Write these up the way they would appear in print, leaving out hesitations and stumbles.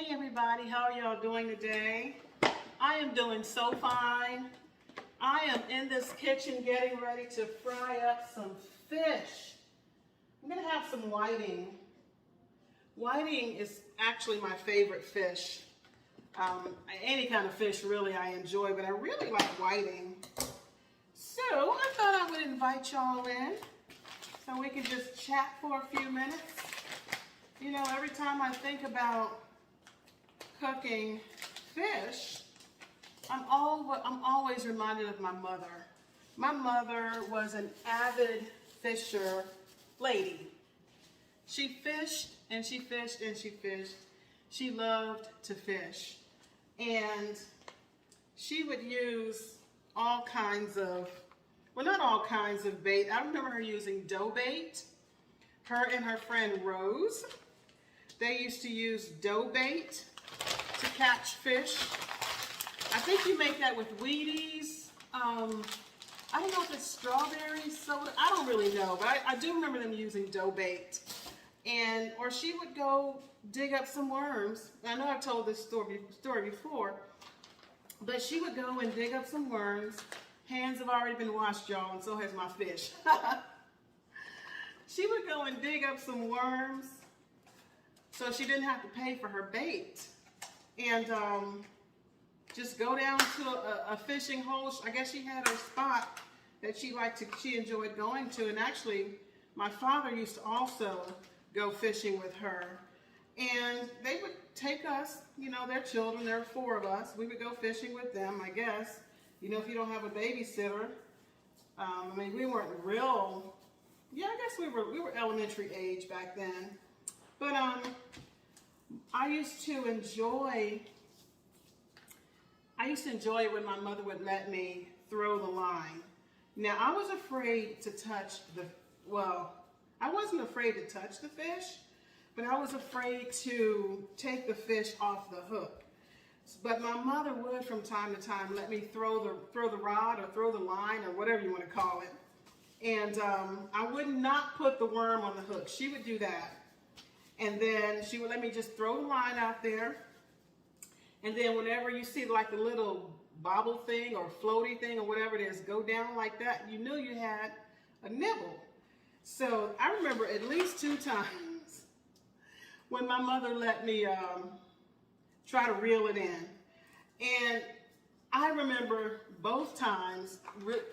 Hey everybody, how are y'all doing today? I am doing so fine. I am in this kitchen getting ready to fry up some fish. I'm gonna have some whiting. Whiting is actually my favorite fish. Any kind of fish really I enjoy, but I really like whiting. So I thought I would invite y'all in so we can just chat for a few minutes. You know, every time I think about cooking fish, I'm always reminded of my mother. My mother was an avid fisher lady. She fished and she fished and she fished. She loved to fish. And she would use all kinds of, well, not all kinds of bait. I remember her using dough bait. Her and her friend Rose, they used to use dough bait to catch fish. I think you make that with Wheaties. I don't know if it's strawberry soda. I don't really know, but I do remember them using dough bait. Or she would go dig up some worms. I know I've told this story before, but she would go and dig up some worms. Hands have already been washed, y'all, and so has my fish. She would go and dig up some worms so she didn't have to pay for her bait. And just go down to a fishing hole. I guess she had her spot that she enjoyed going to. And actually, my father used to also go fishing with her. And they would take us, you know, their children, there were 4 of us. We would go fishing with them, I guess. You know, if you don't have a babysitter. I mean, we weren't real, yeah, I guess we were elementary age back then. But I used to enjoy it when my mother would let me throw the line. Now, I was afraid to touch I wasn't afraid to touch the fish, but I was afraid to take the fish off the hook. But my mother would, from time to time, let me throw the rod or throw the line or whatever you want to call it. And I would not put the worm on the hook. She would do that. And then she would let me just throw the line out there. And then whenever you see like the little bobble thing or floaty thing or whatever it is go down like that, you knew you had a nibble. So I remember at least 2 times when my mother let me try to reel it in. And I remember both times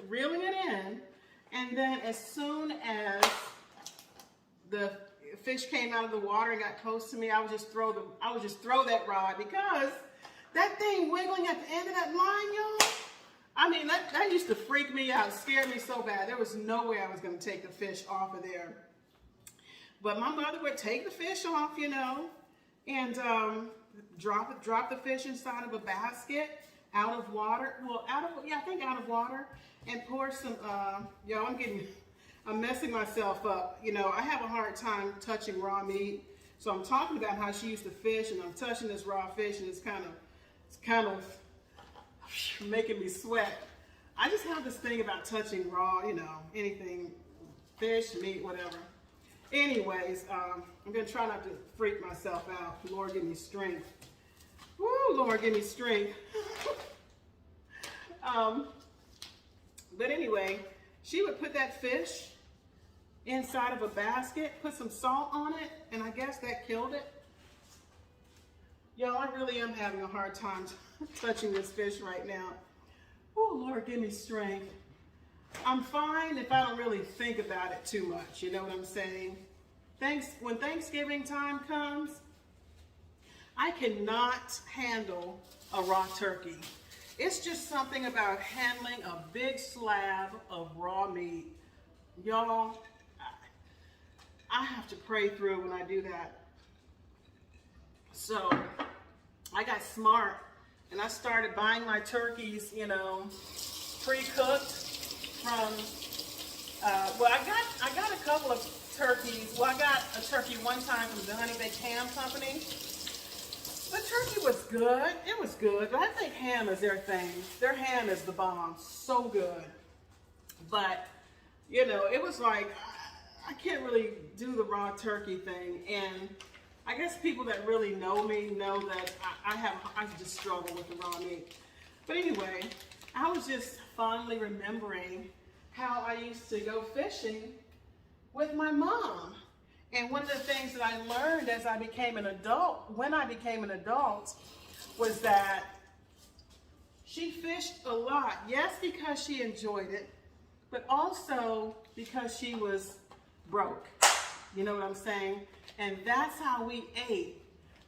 reeling it in, and then as soon as the fish came out of the water and got close to me, I would just throw that rod, because that thing wiggling at the end of that line, y'all, I mean, that used to freak me out, scared me so bad. There was no way I was going to take the fish off of there. But my mother would take the fish off, you know, and drop the fish inside of a basket, out of water. Well, I think out of water, and pour some, y'all, I'm messing myself up. You know, I have a hard time touching raw meat. So I'm talking about how she used to fish, and I'm touching this raw fish, and it's kind of making me sweat. I just have this thing about touching raw, you know, anything, fish, meat, whatever. Anyways, I'm going to try not to freak myself out. Lord, give me strength. Woo, Lord, give me strength. But anyway, she would put that fish inside of a basket, put some salt on it, and I guess that killed it. Y'all, I really am having a hard time touching this fish right now. Oh, Lord, give me strength. I'm fine if I don't really think about it too much, you know what I'm saying? When Thanksgiving time comes, I cannot handle a raw turkey. It's just something about handling a big slab of raw meat. Y'all, I have to pray through when I do that. So I got smart and I started buying my turkeys, you know, pre-cooked from, well, I got a couple of turkeys. Well, I got a turkey one time from the Honey Baked Ham Company. The turkey was good. It was good, but I think ham is their thing. Their ham is the bomb. So good. But, you know, it was like, I can't really do the raw turkey thing. And I guess people that really know me know that I just struggle with the raw meat. But anyway, I was just fondly remembering how I used to go fishing with my mom. And one of the things that I learned as I became an adult, when I became an adult, was that she fished a lot. Yes, because she enjoyed it, but also because she was broke. You know what I'm saying? And that's how we ate.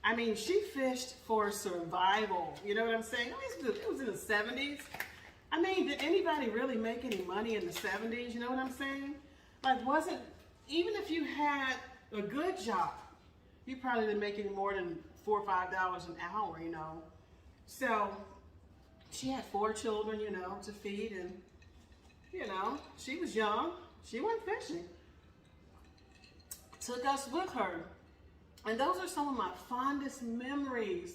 I mean, she fished for survival. You know what I'm saying? It was in the 70s. I mean, did anybody really make any money in the 70s? You know what I'm saying? Like, even if you had a good job, you probably didn't make any more than $4 or $5 an hour, you know. So she had 4 children, you know, to feed, and, you know, she was young. She went fishing. Took us with her. And those are some of my fondest memories,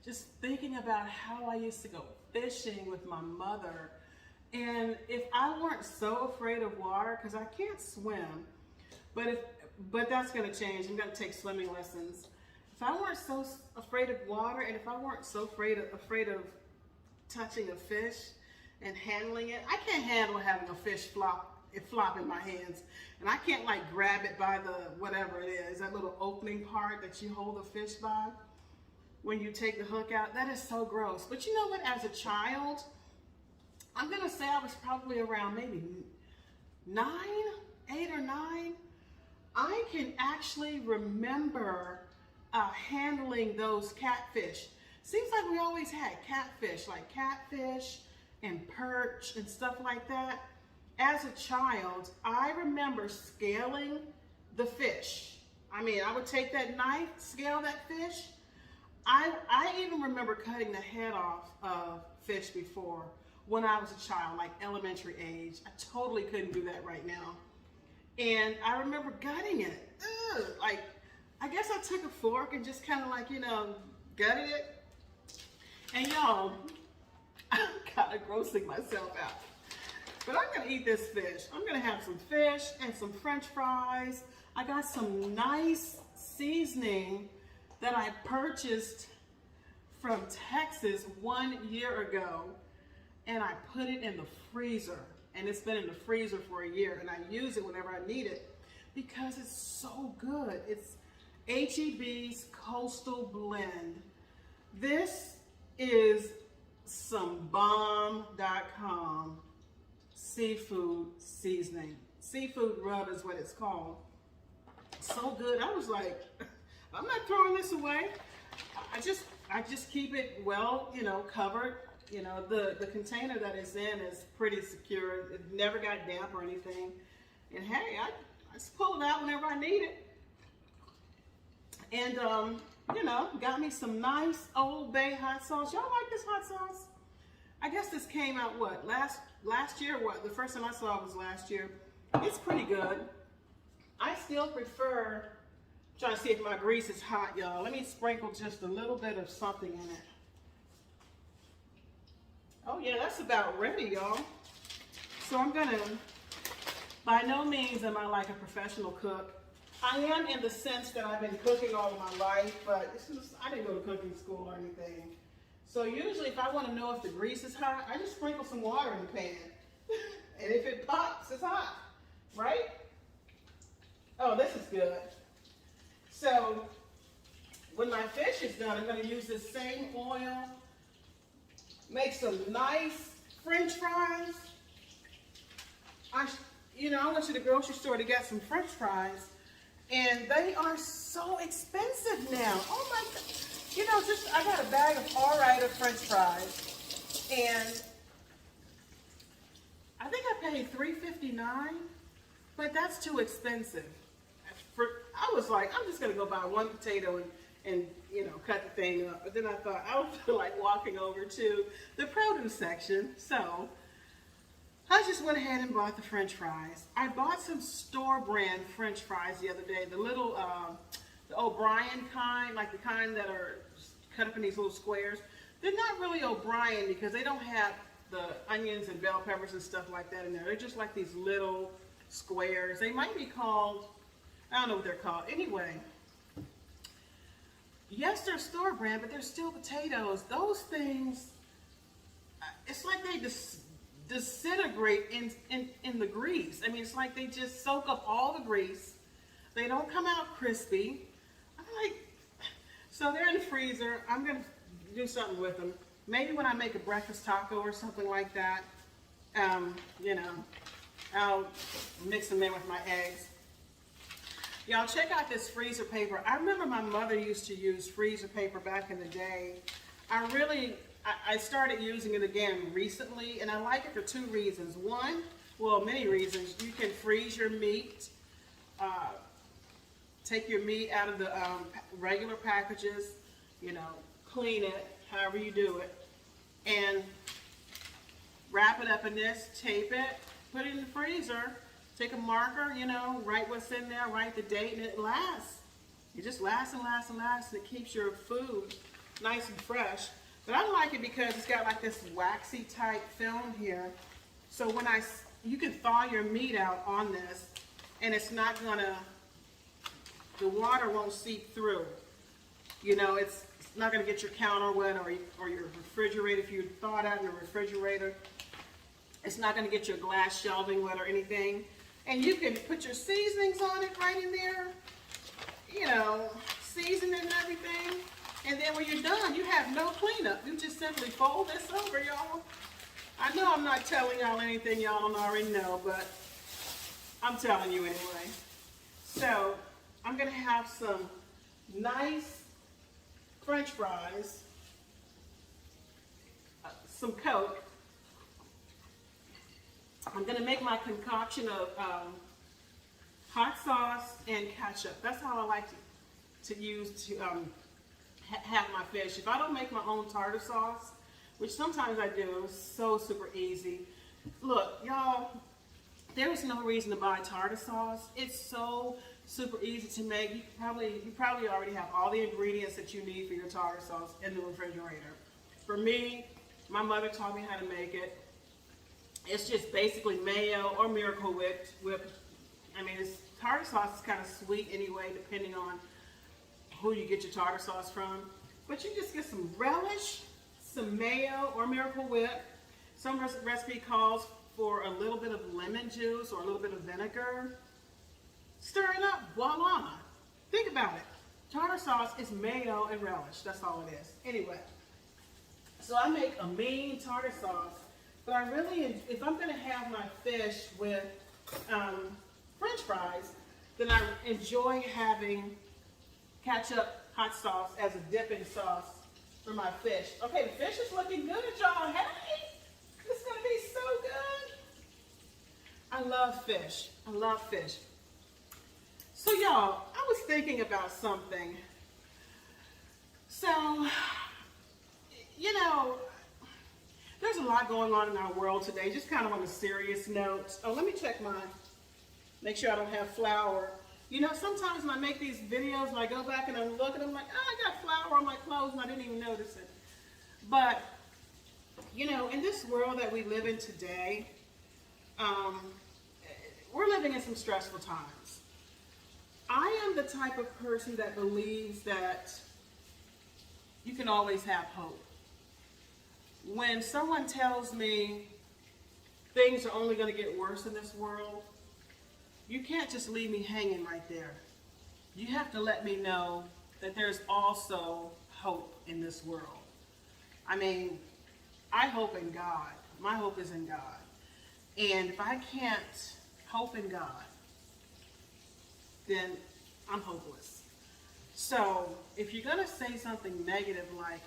just thinking about how I used to go fishing with my mother. And if I weren't so afraid of water, because I can't swim, but that's going to change. I'm going to take swimming lessons. If I weren't so afraid of water, and if I weren't so afraid of touching a fish and handling it, I can't handle having a fish flop in my hands. And I can't like grab it by the, whatever it is, that little opening part that you hold the fish by when you take the hook out. That is so gross. But you know what, as a child, I'm gonna say I was probably around maybe 8 or 9. I can actually remember handling those catfish. Seems like we always had catfish, like catfish and perch and stuff like that. As a child, I remember scaling the fish. I mean, I would take that knife, scale that fish. I even remember cutting the head off of fish before when I was a child, like elementary age. I totally couldn't do that right now. And I remember gutting it. Ugh, like, I guess I took a fork and just kind of like, you know, gutted it. And y'all, I'm kind of grossing myself out. But I'm gonna eat this fish. I'm gonna have some fish and some French fries. I got some nice seasoning that I purchased from Texas 1 year ago. And I put it in the freezer. And it's been in the freezer for a year. And I use it whenever I need it because it's so good. It's H-E-B's Coastal Blend. This is some bomb.com seafood seasoning. Seafood rub is what it's called. So good. I was like, I'm not throwing this away. I just keep it well, you know, covered. You know, the container that it's in is pretty secure. It never got damp or anything. And hey, I just pull it out whenever I need it. And you know, got me some nice Old Bay hot sauce. Y'all like this hot sauce? I guess this came out what, last year? What, the first time I saw it was last year. It's pretty good. I still prefer, trying to see if my grease is hot, y'all. Let me sprinkle just a little bit of something in it. Oh yeah, that's about ready, y'all. So I'm gonna, by no means am I like a professional cook. I am in the sense that I've been cooking all of my life, but I didn't go to cooking school or anything. So usually if I want to know if the grease is hot, I just sprinkle some water in the pan. And if it pops, it's hot, right? Oh, this is good. So when my fish is done, I'm going to use this same oil, make some nice French fries. I went to the grocery store to get some French fries, and they are so expensive now. Oh my God. You know, I got a bag of Ore-Ida French fries, and I think I paid $3.59, but that's too expensive. I was like, I'm just gonna go buy one potato and you know, cut the thing up. But then I thought, I don't feel like walking over to the produce section, so I just went ahead and bought the French fries. I bought some store brand French fries the other day, the little, the O'Brien kind, like the kind that are cut up in these little squares. They're not really O'Brien because they don't have the onions and bell peppers and stuff like that in there. They're just like these little squares. They might be called, I don't know what they're called. Anyway, yes, they're store brand, but they're still potatoes. Those things, it's like they disintegrate in the grease. I mean, it's like they just soak up all the grease. They don't come out crispy. I'm like, so they're in the freezer. I'm going to do something with them. Maybe when I make a breakfast taco or something like that, you know, I'll mix them in with my eggs. Y'all check out this freezer paper. I remember my mother used to use freezer paper back in the day. I started using it again recently, and I like it for two reasons. One, well, many reasons. You can freeze your meat, take your meat out of the regular packages, you know, clean it, however you do it, and wrap it up in this, tape it, put it in the freezer, take a marker, you know, write what's in there, write the date, and it lasts. It just lasts and lasts and lasts, and it keeps your food nice and fresh. But I like it because it's got like this waxy type film here. So when you can thaw your meat out on this, and it's not gonna, the water won't seep through. You know, it's not gonna get your counter wet or your refrigerator. If you thaw it out in the refrigerator, it's not gonna get your glass shelving wet or anything. And you can put your seasonings on it right in there, you know, season it and everything. And then when you're done, you have no cleanup. You just simply fold this over, y'all. I know I'm not telling y'all anything y'all don't already know, but I'm telling you anyway. So I'm gonna have some nice French fries, some Coke. I'm gonna make my concoction of hot sauce and ketchup. That's how I like to use to have my fish. If I don't make my own tartar sauce, which sometimes I do, it's so super easy. Look, y'all, there's no reason to buy tartar sauce. It's so super easy to make. You probably already have all the ingredients that you need for your tartar sauce in the refrigerator. For me, my mother taught me how to make it. It's just basically mayo or Miracle Whip. I mean, tartar sauce is kind of sweet anyway, depending on who you get your tartar sauce from. But you just get some relish, some mayo or Miracle Whip. Some recipe calls for a little bit of lemon juice or a little bit of vinegar. Stir it up, voila. Think about it. Tartar sauce is mayo and relish. That's all it is. Anyway, so I make a mean tartar sauce, but I really, if I'm gonna have my fish with French fries, then I enjoy having ketchup, hot sauce as a dipping sauce for my fish. Okay, the fish is looking good, y'all. Hey, it's gonna be so good. I love fish. I love fish. So y'all, I was thinking about something. So, you know, there's a lot going on in our world today, just kind of on a serious note. Oh, let me check make sure I don't have flour. You know, sometimes when I make these videos and I go back and I look and I'm like, oh, I got flour on my clothes and I didn't even notice it. But, you know, in this world that we live in today, we're living in some stressful times. I am the type of person that believes that you can always have hope. When someone tells me things are only going to get worse in this world, you can't just leave me hanging right there. You have to let me know that there's also hope in this world. I mean, I hope in God. My hope is in God. And if I can't hope in God, then I'm hopeless. So if you're going to say something negative like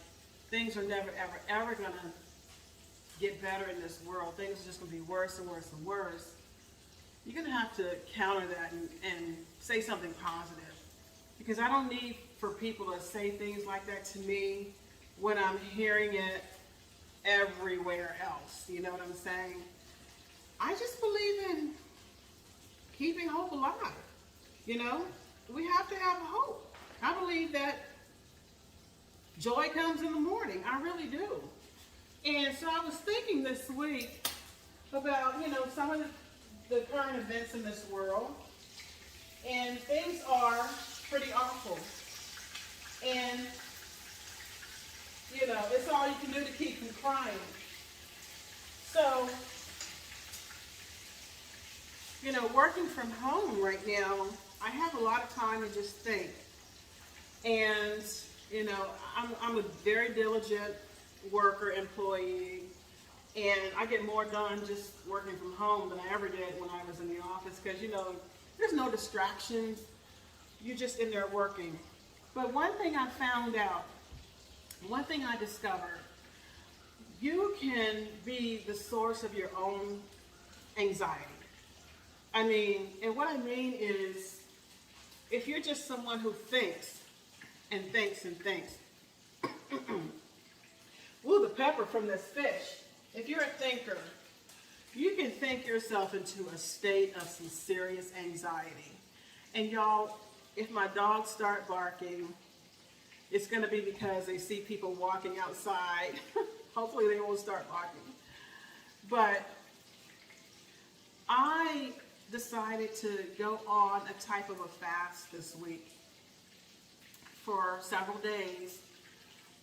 things are never, ever, ever going to get better in this world, things are just going to be worse and worse and worse, you're going to have to counter that and say something positive. Because I don't need for people to say things like that to me when I'm hearing it everywhere else. You know what I'm saying? I just believe in keeping hope alive. You know, we have to have hope. I believe that joy comes in the morning. I really do. And so I was thinking this week about, you know, some of the current events in this world. And things are pretty awful. And, you know, it's all you can do to keep from crying. So, you know, working from home right now, I have a lot of time to just think. And, you know, I'm a very diligent worker, employee, and I get more done just working from home than I ever did when I was in the office because, you know, there's no distractions. You're just in there working. But one thing I found out, one thing I discovered, you can be the source of your own anxiety. I mean, and what I mean is, if you're just someone who thinks and thinks and thinks, ooh, the pepper from this fish. If you're a thinker, you can think yourself into a state of some serious anxiety. And y'all, if my dogs start barking, it's going to be because they see people walking outside. Hopefully they won't start barking. But I decided to go on a type of a fast this week for several days.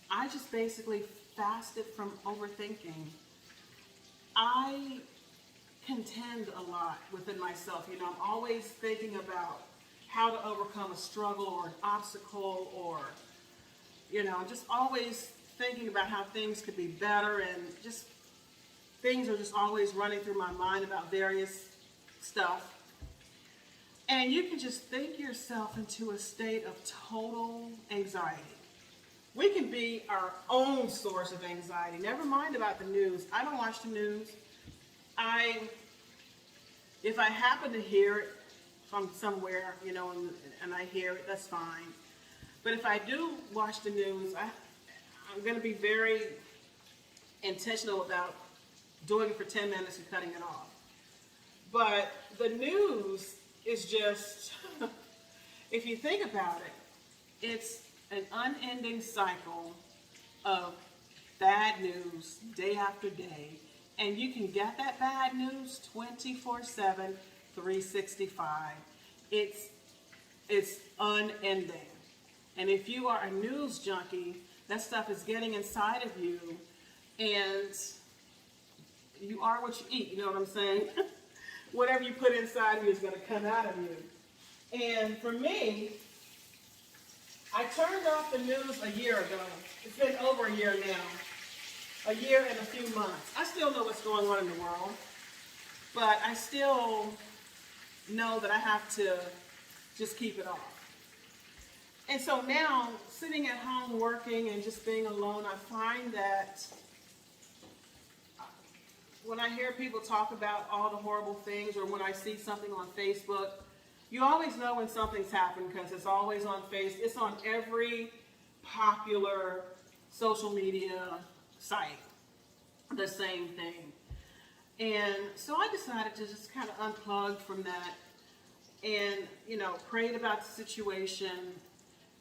I just basically fasted from overthinking. I contend a lot within myself. You know, I'm always thinking about how to overcome a struggle or an obstacle, or, you know, I'm just always thinking about how things could be better, and just things are just always running through my mind about various stuff. And you can just think yourself into a state of total anxiety. We can be our own source of anxiety. Never mind about the news. I don't watch the news. If I happen to hear it from somewhere, you know, and I hear it, that's fine. But if I do watch the news, I'm going to be very intentional about doing it for 10 minutes and cutting it off. But the news is just, if you think about it, it's an unending cycle of bad news day after day. And you can get that bad news 24/7, 365. It's unending. And if you are a news junkie, that stuff is getting inside of you, and you are what you eat, you know what I'm saying? Whatever you put inside of you is going to come out of you. And for me, I turned off the news a year ago. It's been over a year now. A year and a few months. I still know what's going on in the world, but I still know that I have to just keep it off. And so now, sitting at home working and just being alone, I find that when I hear people talk about all the horrible things, or when I see something on Facebook, you always know when something's happened because it's always on Facebook. It's on every popular social media site, the same thing. And so I decided to just kind of unplug from that and, you know, prayed about the situation.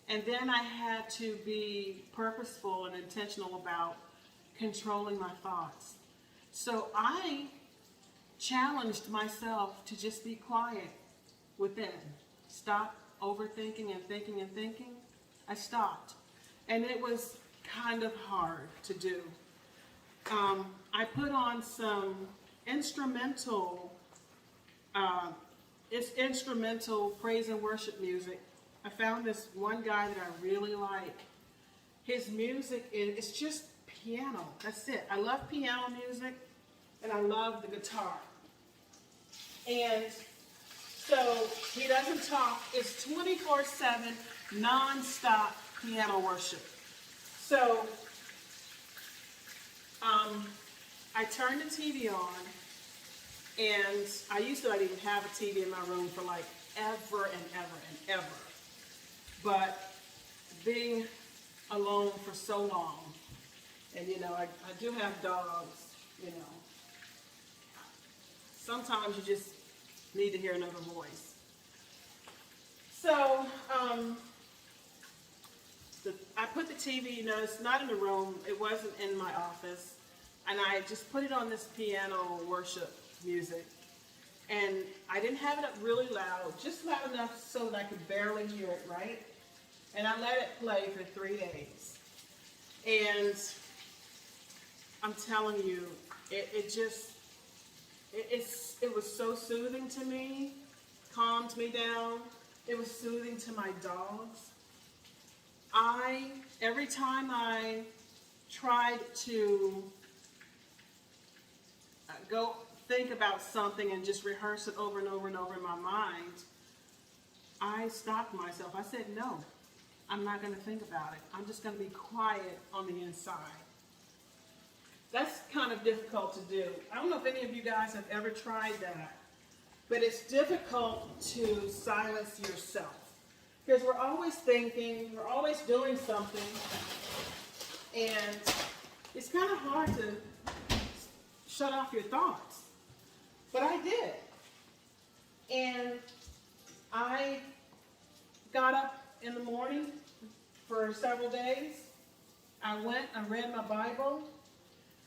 And then I had to be purposeful and intentional about controlling my thoughts. So I challenged myself to just be quiet within. Stop overthinking and thinking and thinking. I stopped. And it was kind of hard to do. I put on some instrumental praise and worship music. I found this one guy that I really like. His music it's just piano. That's it. I love piano music, and I love the guitar. And so he doesn't talk. It's 24/7, non-stop piano worship. So I turned the TV on, and I used to not even have a TV in my room for like ever and ever and ever. But being alone for so long, and you know, I do have dogs, you know, sometimes you just need to hear another voice. So I put the TV, you know, it's not in the room, it wasn't in my office, and I just put it on this piano worship music. And I didn't have it up really loud, just loud enough so that I could barely hear it, right? And I let it play for 3 days. And I'm telling you, it was so soothing to me, calmed me down. It was soothing to my dogs. Every time I tried to go think about something and just rehearse it over and over and over in my mind, I stopped myself. I said, no, I'm not going to think about it. I'm just going to be quiet on the inside. That's kind of difficult to do. I don't know if any of you guys have ever tried that, but it's difficult to silence yourself because we're always thinking, we're always doing something, and it's kind of hard to shut off your thoughts. But I did. And I got up in the morning for several days. I read my Bible.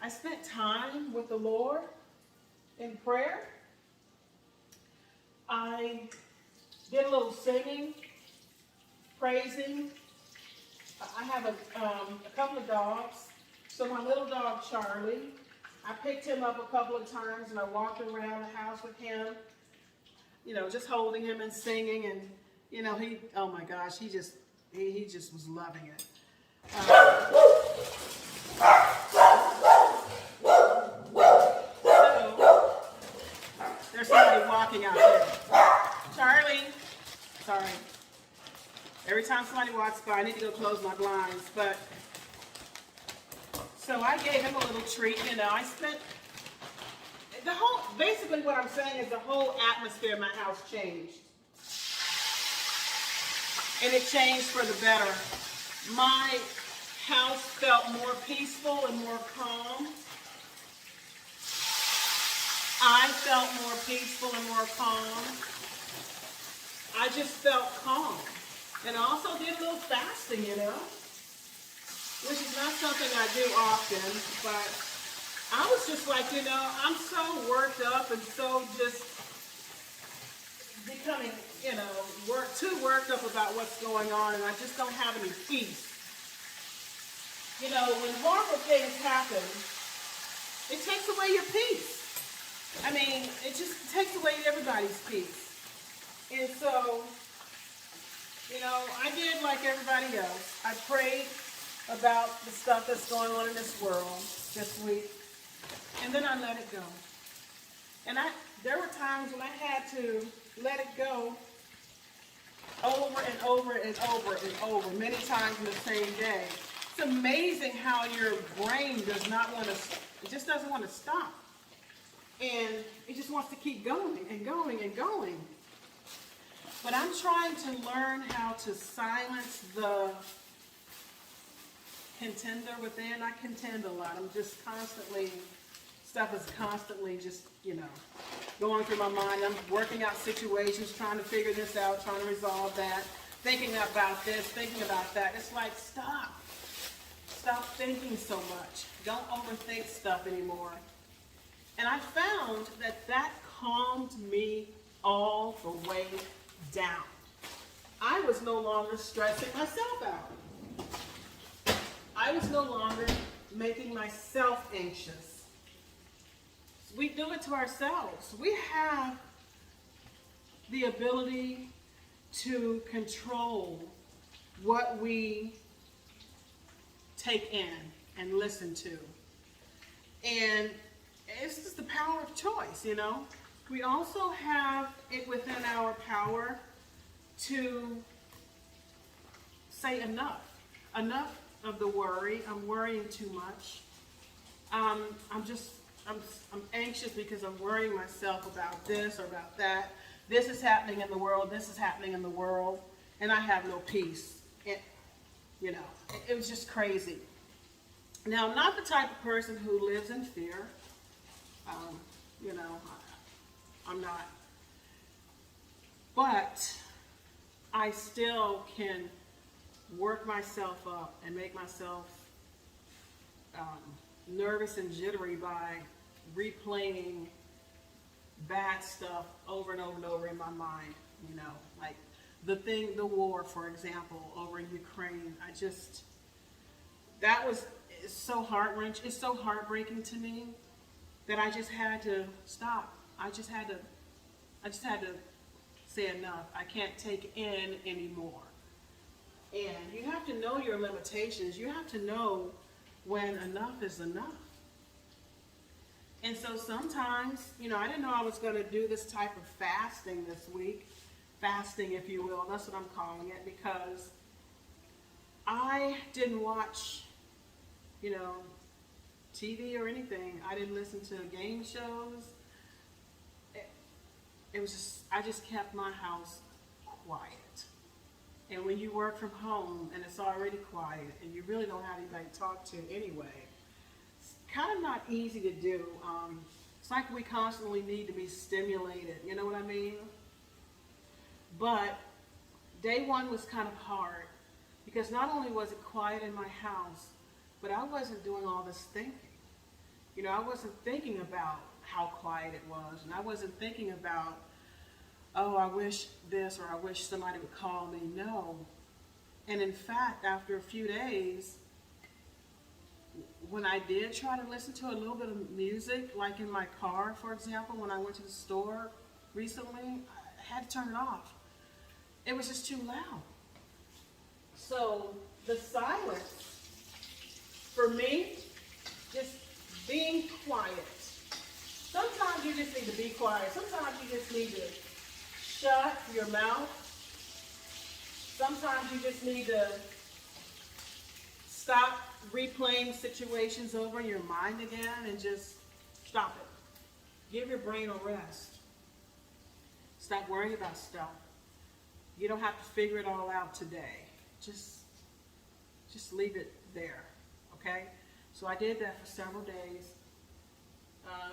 I spent time with the Lord in prayer. I did a little singing, praising. I have a couple of dogs. So my little dog, Charlie, I picked him up a couple of times and I walked around the house with him, just holding him and singing. And, oh my gosh, he just was loving it. There's somebody walking out there. Charlie, sorry. Every time somebody walks by, I need to go close my blinds. But so I gave him a little treat. I spent basically what I'm saying is the whole atmosphere in my house changed. And it changed for the better. My house felt more peaceful and more calm. I felt more peaceful and more calm. I just felt calm. And I also did a little fasting, which is not something I do often, but I was just like, I'm so worked up and so just becoming, too worked up about what's going on, and I just don't have any peace. When horrible things happen, it takes away your peace. I mean, it just takes away everybody's peace. And so, I did like everybody else. I prayed about the stuff that's going on in this world this week, and then I let it go. And there were times when I had to let it go over and over and over and over, many times in the same day. It's amazing how your brain does not want to, it just doesn't want to stop. And it just wants to keep going and going and going. But I'm trying to learn how to silence the contender within. I contend a lot. I'm just constantly, stuff is constantly just, going through my mind. I'm working out situations, trying to figure this out, trying to resolve that, thinking about this, thinking about that. It's like, stop. Stop thinking so much. Don't overthink stuff anymore. And I found that calmed me all the way down. I was no longer stressing myself out. I was no longer making myself anxious. We do it to ourselves. We have the ability to control what we take in and listen to. And it's just the power of choice, We also have it within our power to say enough. Enough of the worry. I'm worrying too much. I'm anxious because I'm worrying myself about this or about that. This is happening in the world. This is happening in the world. And I have no peace. It was just crazy. Now, I'm not the type of person who lives in fear. I'm not. But I still can work myself up and make myself nervous and jittery by replaying bad stuff over and over and over in my mind. Like the war, for example, over in Ukraine. That was so heart-wrenching. It's so heartbreaking to me that I just had to stop. I just had to say enough. I can't take in anymore. And you have to know your limitations. You have to know when enough is enough. And so sometimes, I didn't know I was going to do this type of fasting this week. Fasting, if you will. That's what I'm calling it, because I didn't watch, TV or anything. I didn't listen to game shows. It was just, I just kept my house quiet. And when you work from home and it's already quiet and you really don't have anybody to talk to anyway, it's kind of not easy to do. It's like we constantly need to be stimulated, you know what I mean? But day one was kind of hard because not only was it quiet in my house, but I wasn't doing all this thinking. I wasn't thinking about how quiet it was, and I wasn't thinking about, oh, I wish this, or I wish somebody would call me. No. And in fact, after a few days, when I did try to listen to a little bit of music, like in my car, for example, when I went to the store recently, I had to turn it off. It was just too loud. So the silence, for me, just being quiet. Sometimes you just need to be quiet. Sometimes you just need to shut your mouth. Sometimes you just need to stop replaying situations over in your mind again and just stop it. Give your brain a rest. Stop worrying about stuff. You don't have to figure it all out today. Just leave it there, okay? So I did that for several days.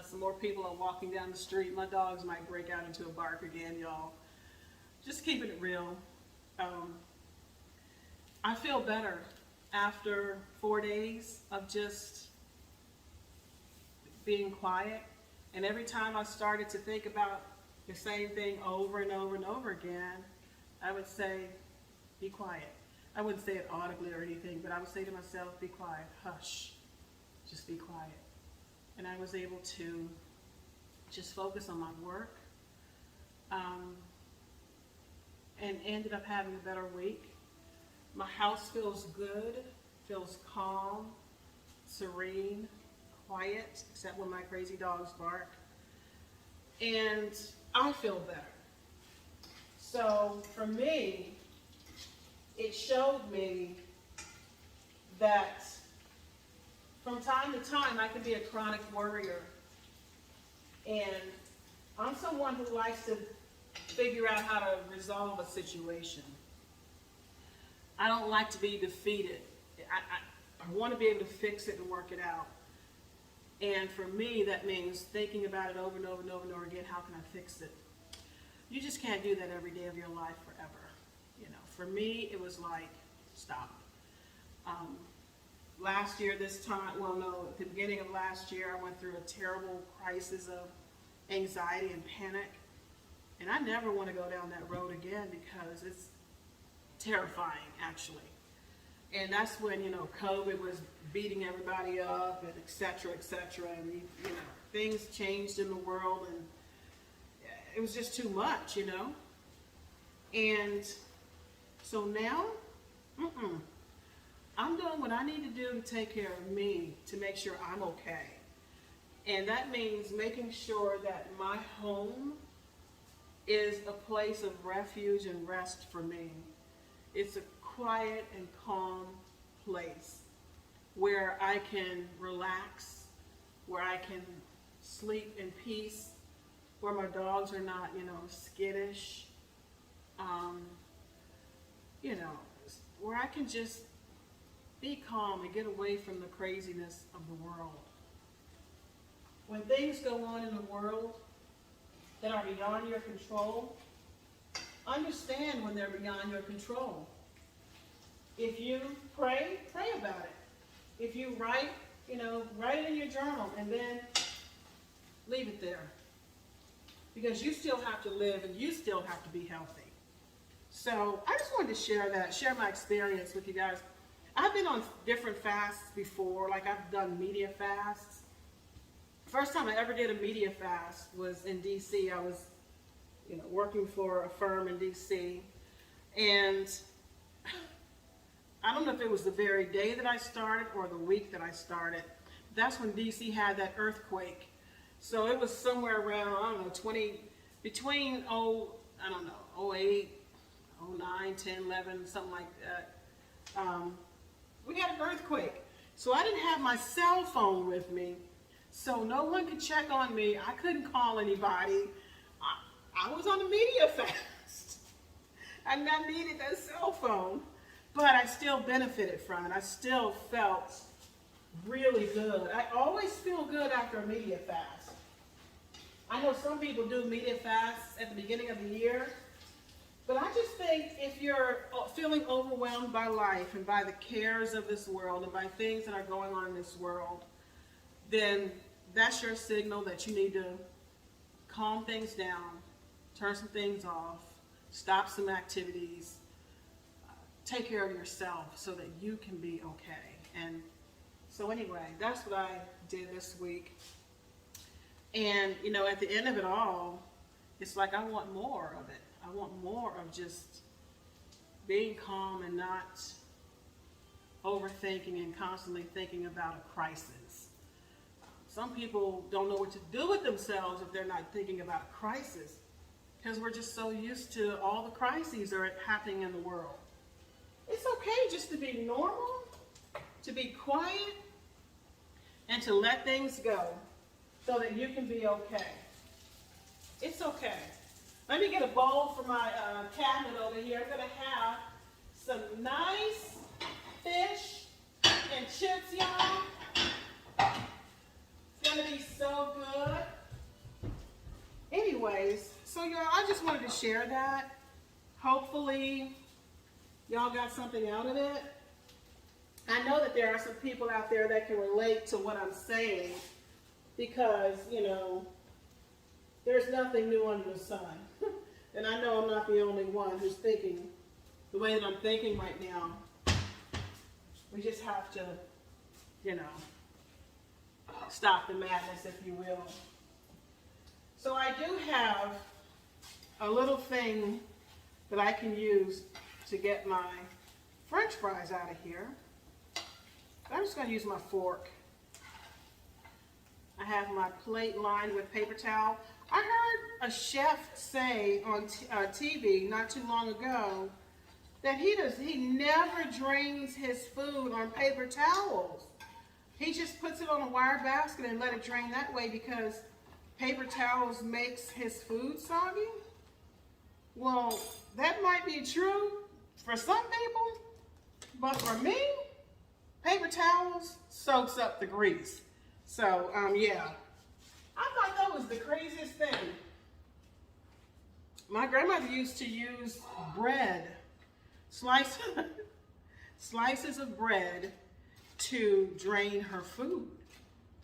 Some more people are walking down the street. My dogs might break out into a bark again, y'all. Just keeping it real. I feel better after 4 days of just being quiet. And every time I started to think about the same thing over and over and over again, I would say, be quiet. I wouldn't say it audibly or anything, but I would say to myself, be quiet, hush, just be quiet. And I was able to just focus on my work, and ended up having a better week. My house feels good, feels calm, serene, quiet, except when my crazy dogs bark. And I feel better. So for me, it showed me that from time to time I can be a chronic worrier. And I'm someone who likes to figure out how to resolve a situation. I don't like to be defeated. I want to be able to fix it and work it out. And for me, that means thinking about it over and over and over and over again. How can I fix it? You just can't do that every day of your life forever. For me, it was like, stop. Last year, this time, at the beginning of last year, I went through a terrible crisis of anxiety and panic. And I never want to go down that road again because it's terrifying, actually. And that's when, COVID was beating everybody up and et cetera, and, things changed in the world and it was just too much, And so now, I'm doing what I need to do to take care of me, to make sure I'm okay. And that means making sure that my home is a place of refuge and rest for me. It's a quiet and calm place where I can relax, where I can sleep in peace, where my dogs are not, skittish, where I can just be calm and get away from the craziness of the world. When things go on in the world that are beyond your control, understand when they're beyond your control. If you pray about it. If you write it in your journal and then leave it there. Because you still have to live and you still have to be healthy. So I just wanted to share my experience with you guys. I've been on different fasts before, like I've done media fasts. First time I ever did a media fast was in DC. I was, working for a firm in DC, and I don't know if it was the very day that I started or the week that I started. That's when DC had that earthquake. So it was somewhere around, between, '08, '09, 10, 11, something like that. We had an earthquake. So I didn't have my cell phone with me. So no one could check on me. I couldn't call anybody. I was on a media fast. And I needed that cell phone. But I still benefited from it. I still felt really good. I always feel good after a media fast. I know some people do media fasts at the beginning of the year. But I just think if you're feeling overwhelmed by life and by the cares of this world and by things that are going on in this world, then that's your signal that you need to calm things down, turn some things off, stop some activities, take care of yourself so that you can be okay. And so anyway, that's what I did this week. And, at the end of it all, it's like I want more of it. I want more of just being calm and not overthinking and constantly thinking about a crisis. Some people don't know what to do with themselves if they're not thinking about a crisis, because we're just so used to all the crises that are happening in the world. It's okay just to be normal, to be quiet, and to let things go so that you can be okay. It's okay. Let me get a bowl for my cabinet over here. I'm going to have some nice fish and chips, y'all. It's going to be so good. Anyways, so y'all, I just wanted to share that. Hopefully, y'all got something out of it. I know that there are some people out there that can relate to what I'm saying because, there's nothing new under the sun. And I know I'm not the only one who's thinking the way that I'm thinking right now. We just have to, stop the madness, if you will. So I do have a little thing that I can use to get my French fries out of here. I'm just going to use my fork. I have my plate lined with paper towel. I heard a chef say on TV not too long ago that he never drains his food on paper towels. He just puts it on a wire basket and let it drain that way because paper towels makes his food soggy. Well, that might be true for some people, but for me, paper towels soaks up the grease. So, yeah. I thought that was the craziest thing. My grandmother used to use bread, slices of bread to drain her food.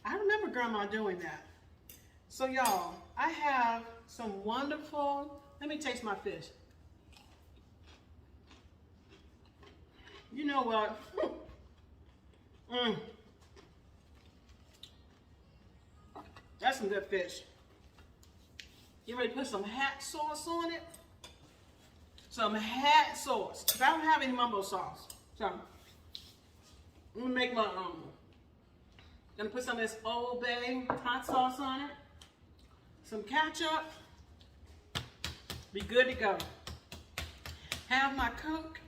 I remember Grandma doing that. So y'all, I have some wonderful, let me taste my fish. You know what? That's some good fish. You ready to put some hot sauce on it? Some hot sauce. Because I don't have any mumbo sauce. So, I'm going to make my own. Going to put some of this Old Bay hot sauce on it. Some ketchup. Be good to go. Have my Coke.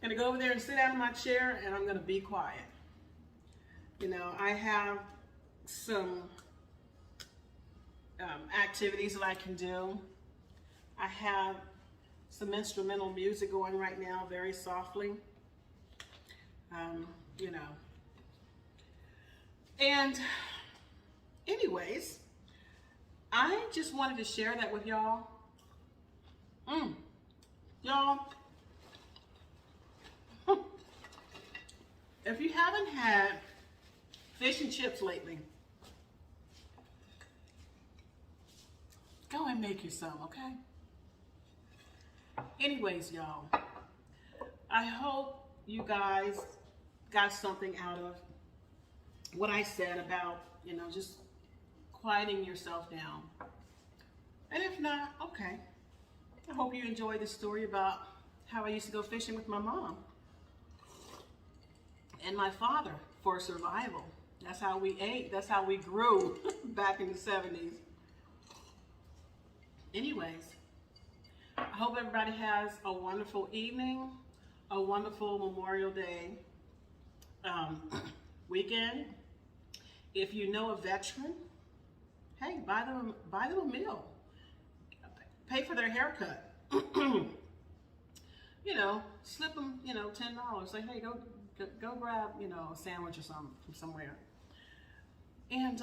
Going to go over there and sit down in my chair and I'm going to be quiet. I have some activities that I can do. I have some instrumental music going right now, very softly. And anyways, I just wanted to share that with y'all. Y'all, if you haven't had fish and chips lately, go and make you some, okay? Anyways, y'all, I hope you guys got something out of what I said about, just quieting yourself down. And if not, okay. I hope you enjoyed the story about how I used to go fishing with my mom and my father for survival. That's how we ate. That's how we grew back in the 70s. Anyways, I hope everybody has a wonderful evening, a wonderful Memorial Day weekend. If you know a veteran, hey, buy them a meal. Pay for their haircut. Slip them, $10. Say, hey, go grab, a sandwich or something from somewhere. And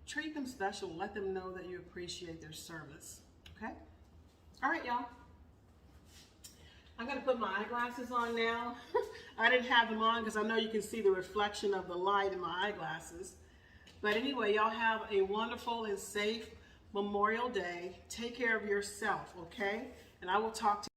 treat them special. Let them know that you appreciate their service. Okay? All right, y'all. I'm going to put my eyeglasses on now. I didn't have them on because I know you can see the reflection of the light in my eyeglasses. But anyway, y'all have a wonderful and safe Memorial Day. Take care of yourself, okay? And I will talk to you.